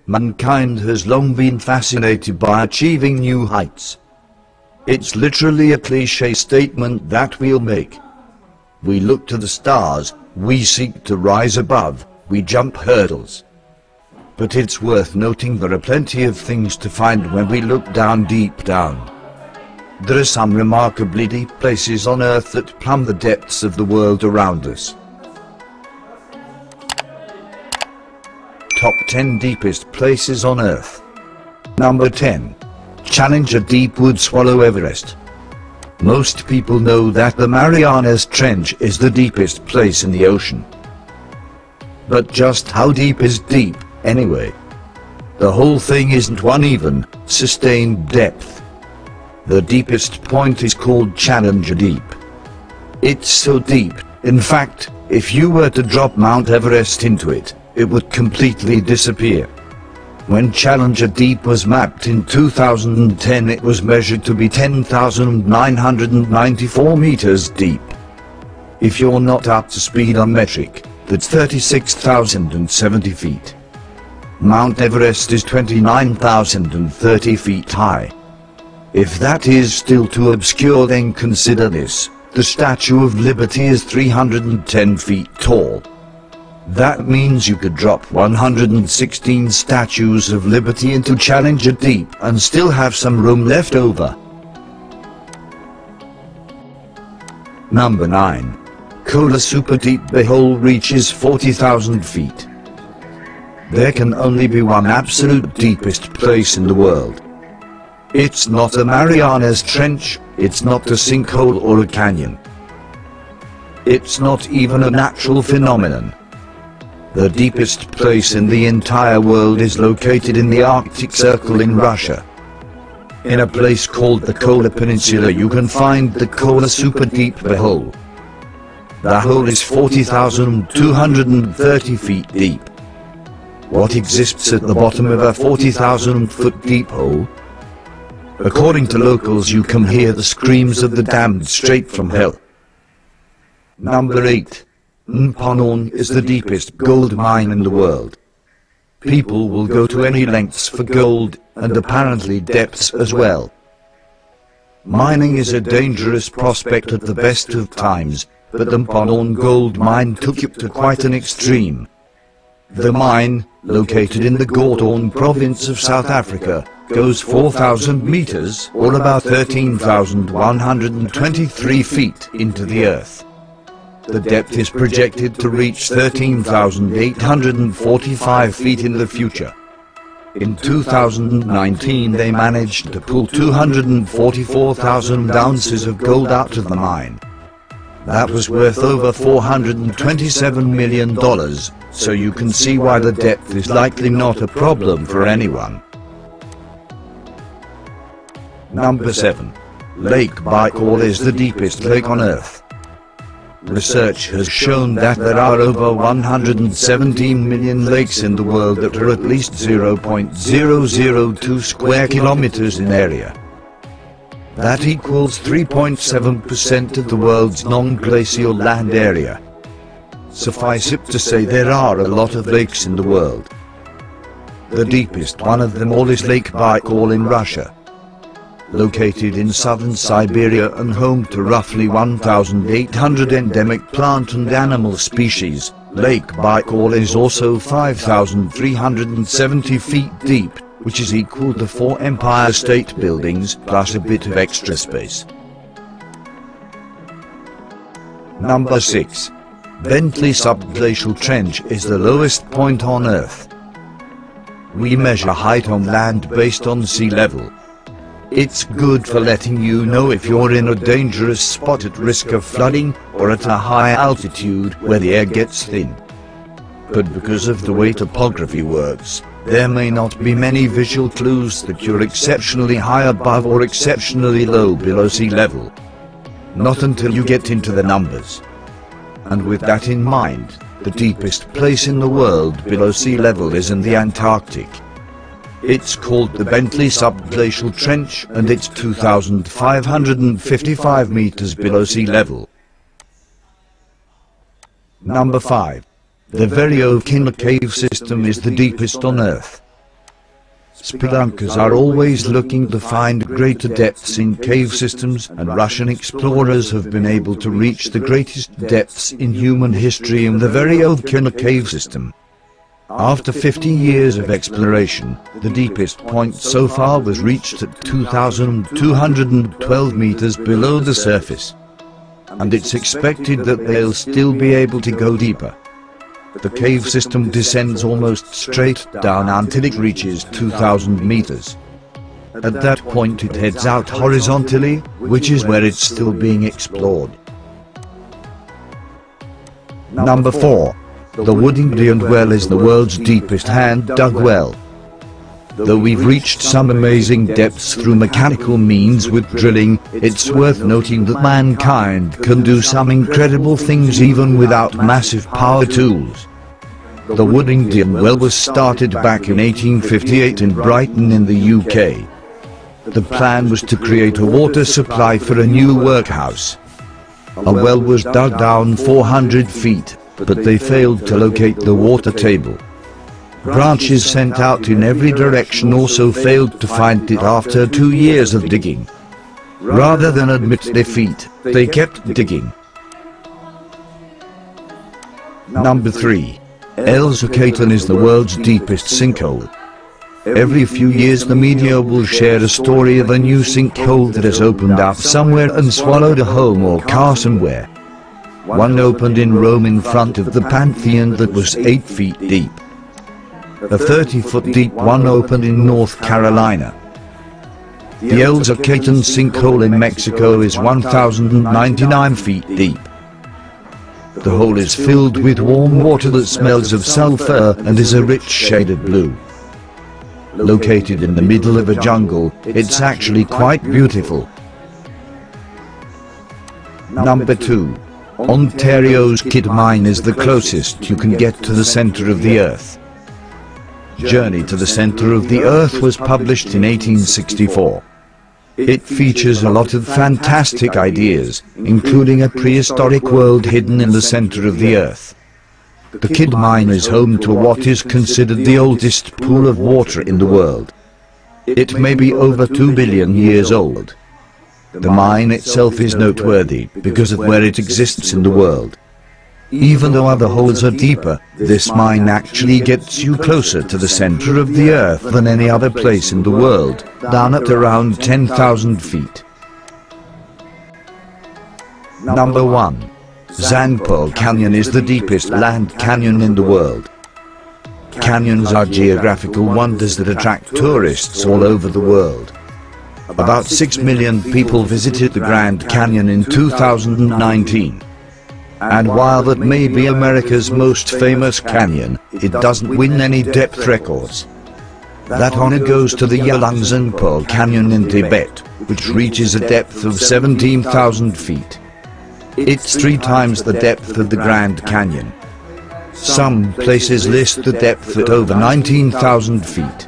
Mankind has long been fascinated by achieving new heights. It's literally a cliche statement that we'll make. We look to the stars, we seek to rise above, we jump hurdles. But it's worth noting there are plenty of things to find when we look down deep down. There are some remarkably deep places on Earth that plumb the depths of the world around us. Top 10 deepest places on Earth. Number 10. Challenger Deep would swallow Everest. Most people know that the Marianas Trench is the deepest place in the ocean. But just how deep is deep, anyway? The whole thing isn't one even, sustained depth. The deepest point is called Challenger Deep. It's so deep, in fact, if you were to drop Mount Everest into it, it would completely disappear. When Challenger Deep was mapped in 2010, it was measured to be 10,994 meters deep. If you're not up to speed on metric, that's 36,070 feet. Mount Everest is 29,030 feet high. If that is still too obscure, then consider this: the Statue of Liberty is 310 feet tall. That means you could drop 116 statues of Liberty into Challenger Deep and still have some room left over. Number 9. Kola Super Deep. The hole reaches 40,000 feet. There can only be one absolute deepest place in the world. It's not a Marianas Trench, it's not a sinkhole or a canyon. It's not even a natural phenomenon. The deepest place in the entire world is located in the Arctic Circle in Russia. In a place called the Kola Peninsula you can find the Kola Super Deep hole. The hole is 40,230 feet deep. What exists at the bottom of a 40,000-foot deep hole? According to locals, you can hear the screams of the damned straight from hell. Number 8. Mponon is the deepest gold mine in the world. People will go to any lengths for gold, and apparently depths as well. Mining is a dangerous prospect at the best of times, but the Mponon gold mine took it to quite an extreme. The mine, located in the Gauteng province of South Africa, goes 4,000 meters, or about 13,123 feet, into the earth. The depth is projected to reach 13,845 feet in the future. In 2019 they managed to pull 244,000 ounces of gold out of the mine. That was worth over $427 million, so you can see why the depth is likely not a problem for anyone. Number 7. Lake Baikal is the deepest lake on Earth. Research has shown that there are over 117 million lakes in the world that are at least 0.002 square kilometers in area. That equals 3.7% of the world's non-glacial land area. Suffice it to say there are a lot of lakes in the world. The deepest one of them all is Lake Baikal in Russia. Located in southern Siberia and home to roughly 1,800 endemic plant and animal species, Lake Baikal is also 5,370 feet deep, which is equal to 4 Empire State Buildings plus a bit of extra space. Number 6. Bentley Subglacial Trench is the lowest point on Earth. We measure height on land based on sea level. It's good for letting you know if you're in a dangerous spot at risk of flooding, or at a high altitude where the air gets thin. But because of the way topography works, there may not be many visual clues that you're exceptionally high above or exceptionally low below sea level. Not until you get into the numbers. And with that in mind, the deepest place in the world below sea level is in the Antarctic. It's called the Bentley Subglacial Trench, and it's 2,555 meters below sea level. Number 5. The Okina cave system is the deepest on Earth. Spelunkers are always looking to find greater depths in cave systems, and Russian explorers have been able to reach the greatest depths in human history in the very old Killer cave system. After 50 years of exploration, the deepest point so far was reached at 2,212 meters below the surface. And it's expected that they'll still be able to go deeper. The cave system descends almost straight down until it reaches 2,000 meters. At that point it heads out horizontally, which is where it's still being explored. Number 4. The Woodingreen well is the world's deepest hand-dug well. Though we've reached some amazing depths through mechanical means with drilling, it's worth noting that mankind can do some incredible things even without massive power tools. The Woodingreen well was started back in 1858 in Brighton in the UK. The plan was to create a water supply for a new workhouse. A well was dug down 400 feet, but they failed to locate the water table. Branches sent out in every direction also failed to find it after 2 years of digging. Rather than admit defeat, they kept digging. Number 3. Salvador Caton is the world's deepest sinkhole. Every few years the media will share a story of a new sinkhole that has opened up somewhere and swallowed a home or car somewhere. One opened in Rome in front of the Pantheon that was 8 feet deep. A 30-foot deep one opened in North Carolina. The Salvador Caton sinkhole in Mexico is 1,099 feet deep. The hole is filled with warm water that smells of sulfur and is a rich shaded blue. Located in the middle of a jungle, it's actually quite beautiful. Number 2. Ontario's Kidd Mine is the closest you can get to the center of the Earth. Journey to the Center of the Earth was published in 1864. It features a lot of fantastic ideas, including a prehistoric world hidden in the center of the Earth. The Kidd Mine is home to what is considered the oldest pool of water in the world. It may be over 2 billion years old. The mine itself is noteworthy because of where it exists in the world. Even though other holes are deeper, this mine actually gets you closer to the center of the Earth than any other place in the world, down at around 10,000 feet. Number 1. Pearl Canyon is the deepest land canyon in the world. Canyons are geographical wonders that attract tourists all over the world. About 6 million people visited the Grand Canyon in 2019. And while that may be America's most famous canyon, it doesn't win any depth records. That honor goes to the Pearl Canyon in Tibet, which reaches a depth of 17,000 feet. It's 3 times the depth of the Grand Canyon. Some places list the depth at over 19,000 feet.